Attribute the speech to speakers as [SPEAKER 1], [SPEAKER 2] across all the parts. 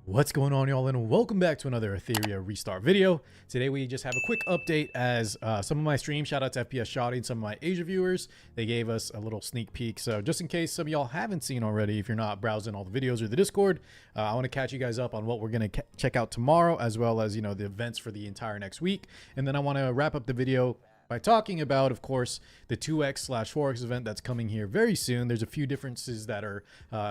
[SPEAKER 1] What's going on, y'all, and welcome back to another Etheria restart video. Today we just have a quick update as some of my streams, shout out to FPS Shoddy and some of my Asia viewers, they gave us a little sneak peek. So just in case some of y'all haven't seen already, if you're not browsing all the videos or the Discord, I want to catch you guys up on what we're going to check out tomorrow, as well as, you know, the events for the entire next week. And then I want to wrap up the video by talking about, of course, the 2x/4x event that's coming here very soon. There's a few differences that are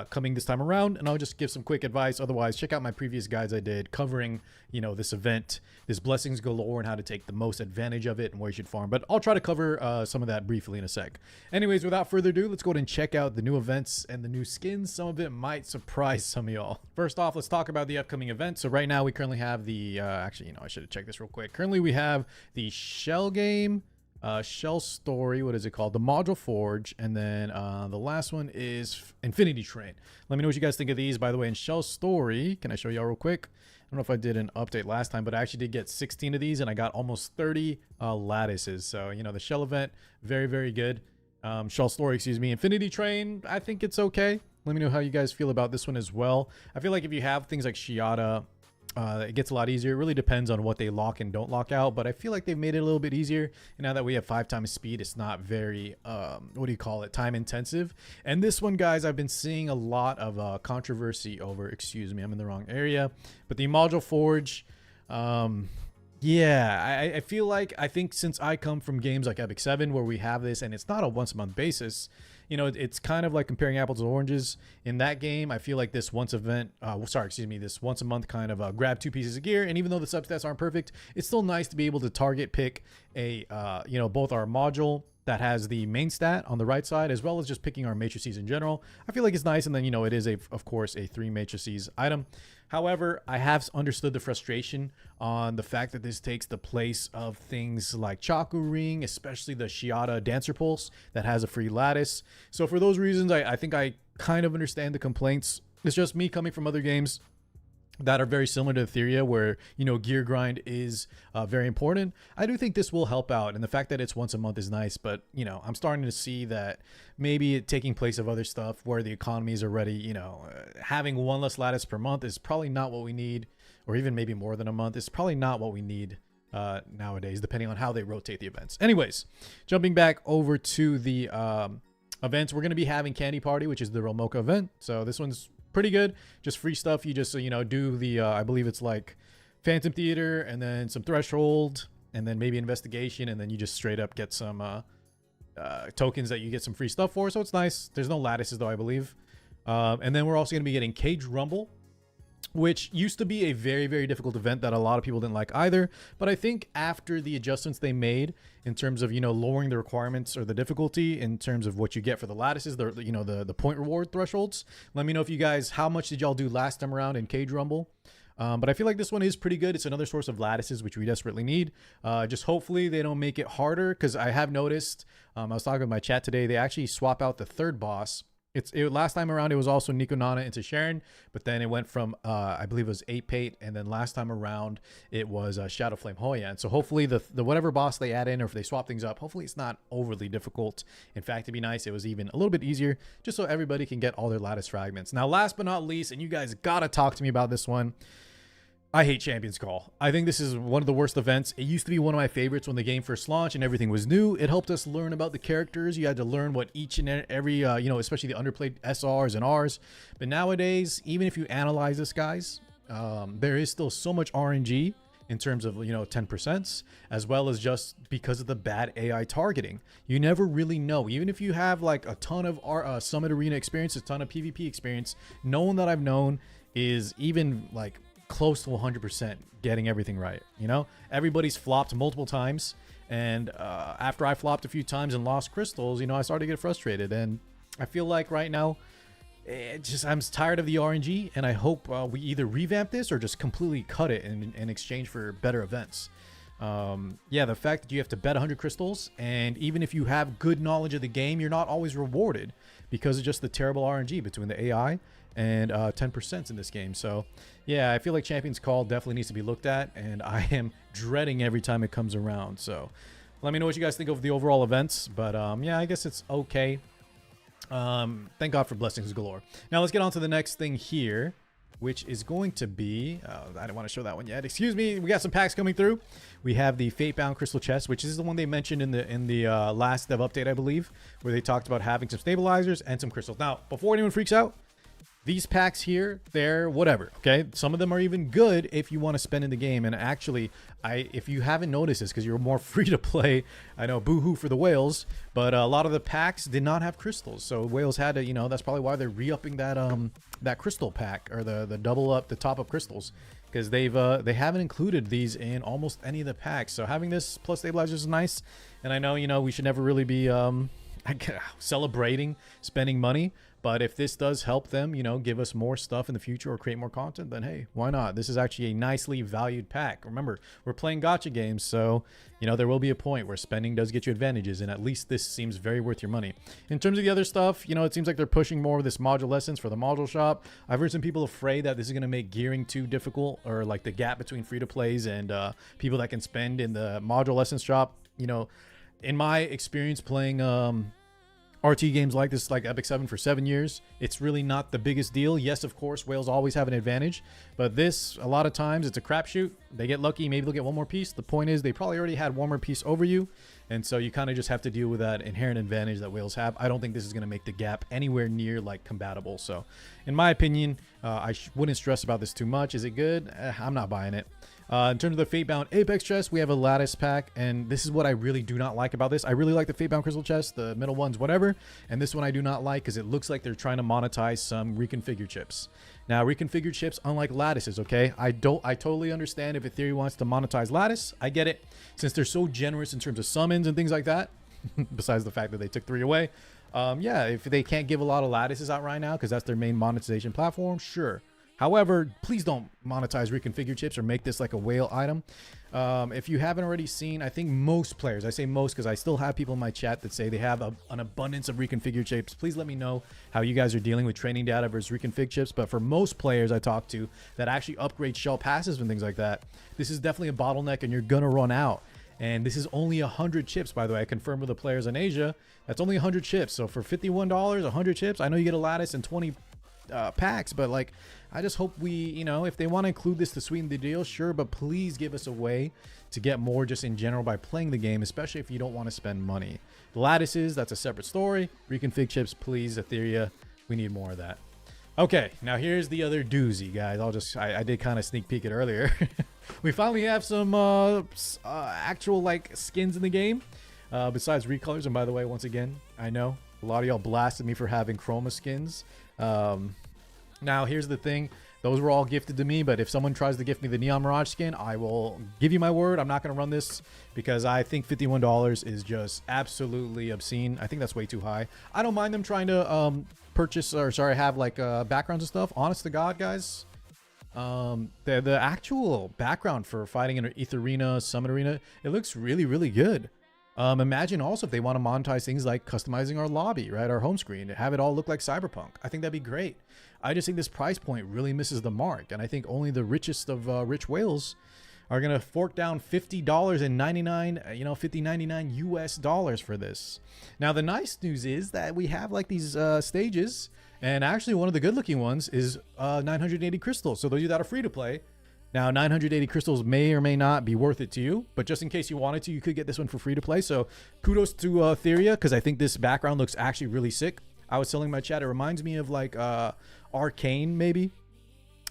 [SPEAKER 1] coming this time around, and I'll just give some quick advice. Otherwise, check out my previous guides I did covering, you know, this event, this blessings galore, and how to take the most advantage of it and where you should farm. But I'll try to cover some of that briefly in a sec. Anyways, without further ado, let's go ahead and check out the new events and the new skins. Some of it might surprise some of y'all. First off, let's talk about the upcoming event. So right now we currently have the actually, you know, I should have checked this real quick. Currently we have the shell game, shell story, what is it called, the module forge, and then the last one is infinity train. Let me know what you guys think of these. By the way, in shell story, can I show y'all real quick? I don't know if I did an update last time, but I actually did get 16 of these, and I got almost 30 lattices. So, you know, the shell event, very, very good. Shell story, excuse me. Infinity train, I think it's okay. Let me know how you guys feel about this one as well. I feel like if you have things like Shiata, it gets a lot easier. It really depends on what they lock and don't lock out, but I feel like they've made it a little bit easier. And now that we have 5 times speed, it's not very what do you call it, time intensive. And this one, guys, I've been seeing a lot of controversy over, excuse me, I'm in the wrong area, but the module forge, yeah, I feel like, I think since I come from games like Epic 7 where we have this and it's not a once a month basis, you know, it's kind of like comparing apples to oranges. In that game, I feel like this once this once a month kind of grab 2 pieces of gear. And even though the substats aren't perfect, it's still nice to be able to target pick a, you know, both our module that has the main stat on the right side, as well as just picking our matrices in general. I feel like it's nice. And then, you know, it is of course a 3 matrices item. However, I have understood the frustration on the fact that this takes the place of things like Chaku Ring, especially the Shiata Dancer Pulse that has a free lattice. So for those reasons, I think I kind of understand the complaints. It's just me coming from other games that are very similar to Etheria, where, you know, gear grind is very important. I do think this will help out, and the fact that it's once a month is nice, but, you know, I'm starting to see that maybe it taking place of other stuff where the economy is already, you know, having 1 less lattice per month is probably not what we need, or even maybe more than a month is probably not what we need nowadays, depending on how they rotate the events. Anyways, jumping back over to the events, we're going to be having Candy Party, which is the Romoka event. So this one's pretty good, just free stuff. You just, you know, do the I believe it's like Phantom Theater and then some Threshold and then maybe Investigation, and then you just straight up get some tokens that you get some free stuff for. So it's nice. There's no lattices though, I believe. And then we're also going to be getting Cage Rumble, which used to be a very, very difficult event that a lot of people didn't like either. But I think after the adjustments they made in terms of, you know, lowering the requirements or the difficulty in terms of what you get for the lattices, the, you know, the point reward thresholds. Let me know if you guys, how much did y'all do last time around in Cage Rumble? But I feel like this one is pretty good. It's another source of lattices, which we desperately need. Just hopefully they don't make it harder, because I have noticed, I was talking with my chat today, they actually swap out the third boss. Last time around it was also Nico Nana into Sharon, but then it went from I believe it was 8-Pate, and then last time around it was Shadow Flame Hoya. And so hopefully the whatever boss they add in, or if they swap things up, hopefully it's not overly difficult. In fact, it'd be nice it was even a little bit easier, just so everybody can get all their lattice fragments. Now, last but not least, and you guys gotta talk to me about this one, I hate Champions Call. I think this is one of the worst events. It used to be one of my favorites when the game first launched and everything was new. It helped us learn about the characters. You had to learn what each and every, you know, especially the underplayed SRs and Rs. But nowadays, even if you analyze this, guys, there is still so much RNG in terms of, you know, 10%, as well as just because of the bad AI targeting. You never really know. Even if you have like a ton of Summit Arena experience, a ton of PvP experience, no one that I've known is even like close to 100% getting everything right. You know, everybody's flopped multiple times, and after I flopped a few times and lost crystals, you know, I started to get frustrated. And I feel like right now I'm tired of the RNG, and I hope we either revamp this or just completely cut it in exchange for better events. Yeah, the fact that you have to bet 100 crystals, and even if you have good knowledge of the game, you're not always rewarded because of just the terrible RNG between the AI and 10% in this game. So yeah, I feel like Champions Call definitely needs to be looked at, and I am dreading every time it comes around. So let me know what you guys think of the overall events. But yeah, I guess it's okay. Thank God for blessings galore. Now let's get on to the next thing here. which is going to be, I didn't want to show that one yet. Excuse me. We got some packs coming through. We have the Fatebound Crystal Chest, which is the one they mentioned in the last dev update, I believe, where they talked about having some stabilizers and some crystals. Now, before anyone freaks out, these packs here, they're whatever, okay? Some of them are even good if you want to spend in the game. And actually, if you haven't noticed this, because you're more free to play, I know, boo-hoo for the whales, but a lot of the packs did not have crystals. So whales had to, that's probably why they're re-upping that crystal pack, or the double up, the top up crystals, because they haven't included these in almost any of the packs. So having this plus stabilizers is nice. And I know, we should never really be celebrating spending money. But if this does help them, give us more stuff in the future or create more content, then hey, why not? This is actually a nicely valued pack. Remember, we're playing gacha games, so, there will be a point where spending does get you advantages, and at least this seems very worth your money. In terms of the other stuff, it seems like they're pushing more of this module essence for the module shop. I've heard some people afraid that this is going to make gearing too difficult, or like the gap between free-to-plays and people that can spend in the module essence shop. In my experience playing RT games like this, like Epic 7 for 7 years, it's really not the biggest deal. Yes, of course, whales always have an advantage, but this, a lot of times, it's a crapshoot. They get lucky, maybe they'll get one more piece. The point is, they probably already had one more piece over you, and so you kind of just have to deal with that inherent advantage that whales have. I don't think this is going to make the gap anywhere near like compatible. So, in my opinion, I wouldn't stress about this too much. Is it good? I'm not buying it. In terms of the Fatebound Apex chest, we have a lattice pack, and this is what I really do not like about this. I really like the Fatebound Crystal chest, the middle ones, whatever, and this one I do not like because it looks like they're trying to monetize some reconfigured chips. Now, reconfigured chips, unlike lattices, okay? I totally understand if Etheria wants to monetize lattice. I get it, since they're so generous in terms of summons and things like that, besides the fact that they took 3 away. Yeah, if they can't give a lot of lattices out right now because that's their main monetization platform, sure. However, please don't monetize reconfigured chips or make this like a whale item. If you haven't already seen, I think most players, I say most because I still have people in my chat that say they have an abundance of reconfigured chips. Please let me know how you guys are dealing with training data versus reconfig chips. But for most players I talk to that actually upgrade shell passes and things like that, this is definitely a bottleneck and you're going to run out. And this is only 100 chips, by the way. I confirmed with the players in Asia. That's only 100 chips. So for $51, 100 chips, I know you get a lattice and 20 packs, but like, I just hope we, if they want to include this to sweeten the deal, sure, but please give us a way to get more just in general by playing the game, especially if you don't want to spend money. The lattices, that's a separate story. Reconfig chips, please, Etheria, we need more of that. Okay, now here's the other doozy, guys. I did kind of sneak peek it earlier. We finally have some actual like skins in the game, besides recolors. And by the way, once again, I know a lot of y'all blasted me for having chroma skins. Now here's the thing, those were all gifted to me, but if someone tries to gift me the Neon Mirage skin, I will give you my word, I'm not going to run this because I think $51 is just absolutely obscene. I think that's way too high. I don't mind them trying to have like backgrounds and stuff. Honest to God, guys, the actual background for fighting in an Etheria Summit Arena, it looks really, really good. Imagine also if they want to monetize things like customizing our lobby, right? Our home screen, have it all look like Cyberpunk. I think that'd be great. I just think this price point really misses the mark. And I think only the richest of rich whales are going to fork down $50.99, $50.99 US dollars for this. Now, the nice news is that we have like these stages, and actually one of the good looking ones is 980 crystals. So those of you that are free to play, now, 980 crystals may or may not be worth it to you, but just in case you wanted to, you could get this one for free to play. So kudos to Etheria, because I think this background looks actually really sick. I was telling my chat, it reminds me of like Arcane, maybe,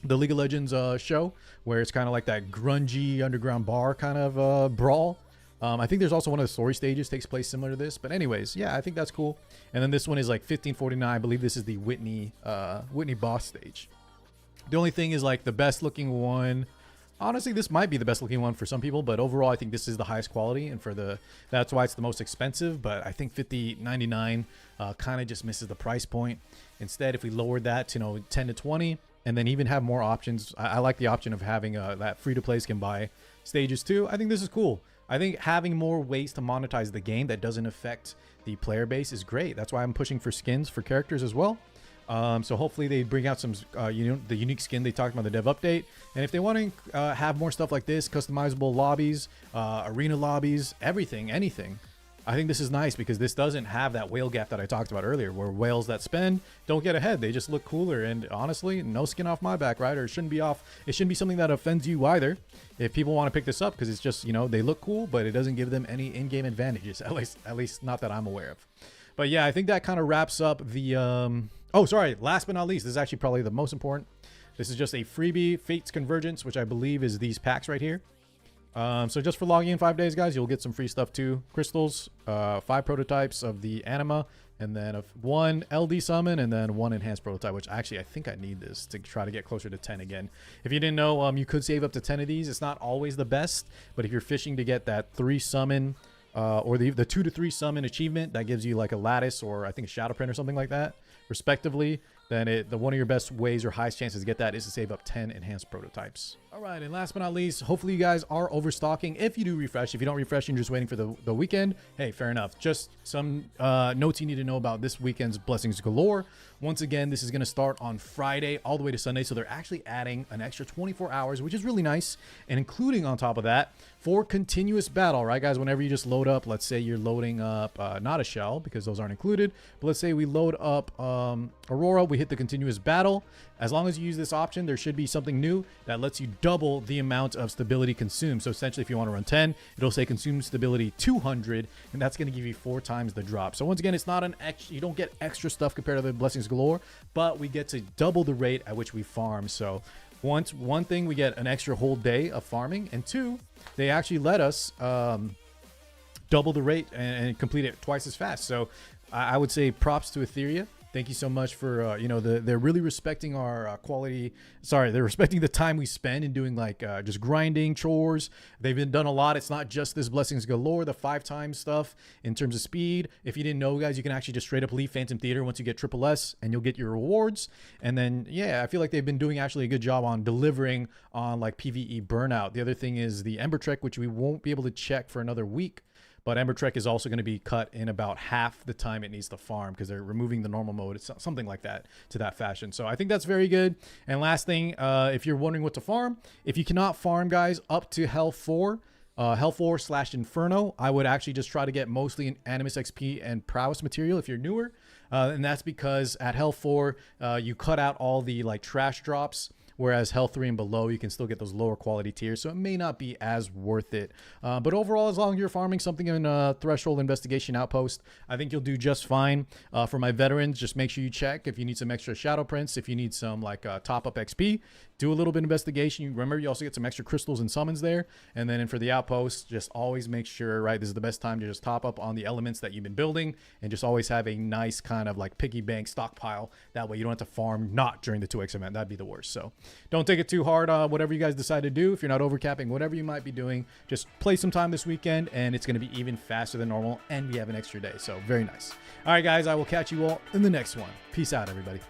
[SPEAKER 1] the League of Legends show, where it's kind of like that grungy underground bar kind of brawl. I think there's also one of the story stages takes place similar to this. But anyways, yeah, I think that's cool. And then this one is like 1549. I believe this is the Whitney boss stage. The only thing is like the best looking one. Honestly, this might be the best looking one for some people, but overall, I think this is the highest quality, and that's why it's the most expensive. But I think $50.99 kind of just misses the price point. Instead, if we lowered that to 10 to 20, and then even have more options, I like the option of having that free to play can buy stages too. I think this is cool. I think having more ways to monetize the game that doesn't affect the player base is great. That's why I'm pushing for skins for characters as well. So hopefully they bring out some, the unique skin they talked about in the dev update. And if they want to have more stuff like this, customizable lobbies, arena lobbies, everything, anything, I think this is nice because this doesn't have that whale gap that I talked about earlier, where whales that spend don't get ahead. They just look cooler. And honestly, no skin off my back, right? Or it shouldn't be off. It shouldn't be something that offends you either. If people want to pick this up, because it's just, you know, they look cool, but it doesn't give them any in-game advantages. At least not that I'm aware of. But yeah, I think that kind of wraps up the, oh, sorry. Last but not least, this is actually probably the most important. This is just a freebie, Fates Convergence, which I believe is these packs right here. So just for logging in 5 days, guys, you'll get some free stuff too. Crystals, 5 prototypes of the anima, and then 1 LD summon, and then 1 enhanced prototype, which actually I think I need this to try to get closer to 10 again. If you didn't know, you could save up to 10 of these. It's not always the best, but if you're fishing to get that 3 summon, or the 2 to 3 summon achievement, that gives you like a lattice or I think a shadow print or something like that, respectively, then one of your best ways or highest chances to get that is to save up 10 enhanced prototypes. All right, and last but not least, hopefully you guys are overstocking. If you do refresh, if you don't refresh and you're just waiting for the weekend, hey, fair enough. Just some notes you need to know about this weekend's Blessings Galore. Once again, this is going to start on Friday all the way to Sunday, so they're actually adding an extra 24 hours, which is really nice, and including on top of that, for continuous battle, right, guys? Whenever you just load up, let's say you're loading up, not a shell, because those aren't included, but let's say we load up Aurora, we hit the continuous battle. As long as you use this option, there should be something new that lets you double the amount of stability consumed. So essentially, if you want to run 10, it'll say consume stability 200, and that's going to give you 4 times the drop. So once again, it's not an extra, you don't get extra stuff compared to the Blessings Galore, but we get to double the rate at which we farm. So one thing, we get an extra whole day of farming, and 2, they actually let us double the rate and complete it twice as fast. So I would say props to Etheria. Thank you so much for, you know, they're really respecting our quality. Sorry, they're respecting the time we spend in doing like just grinding chores. They've been done a lot. It's not just this Blessings Galore, the 5 times stuff in terms of speed. If you didn't know, guys, you can actually just straight up leave Phantom Theater once you get triple S and you'll get your rewards. And then, yeah, I feel like they've been doing actually a good job on delivering on like PvE burnout. The other thing is the Ember Trek, which we won't be able to check for another week. But Ember Trek is also going to be cut in about half the time it needs to farm because they're removing the normal mode. It's something like that to that fashion. So I think that's very good. And last thing, if you're wondering what to farm, if you cannot farm, guys, up to Hell 4, Hell 4/Inferno, I would actually just try to get mostly an Animus XP and Prowess material if you're newer. And that's because at Hell 4, you cut out all the like trash drops. Whereas Hell 3 and below, you can still get those lower quality tiers, so it may not be as worth it. But overall, as long as you're farming something in a Threshold Investigation Outpost, I think you'll do just fine. For my veterans, just make sure you check if you need some extra shadow prints, if you need some like top-up XP, do a little bit of investigation. Remember, you also get some extra crystals and summons there. And then for the outpost, just always make sure, right, this is the best time to just top up on the elements that you've been building and just always have a nice kind of like piggy bank stockpile. That way you don't have to farm not during the 2x event. That'd be the worst. So don't take it too hard, whatever you guys decide to do. If you're not overcapping, whatever you might be doing, just play some time this weekend and it's going to be even faster than normal. And we have an extra day. So very nice. All right, guys, I will catch you all in the next one. Peace out, everybody.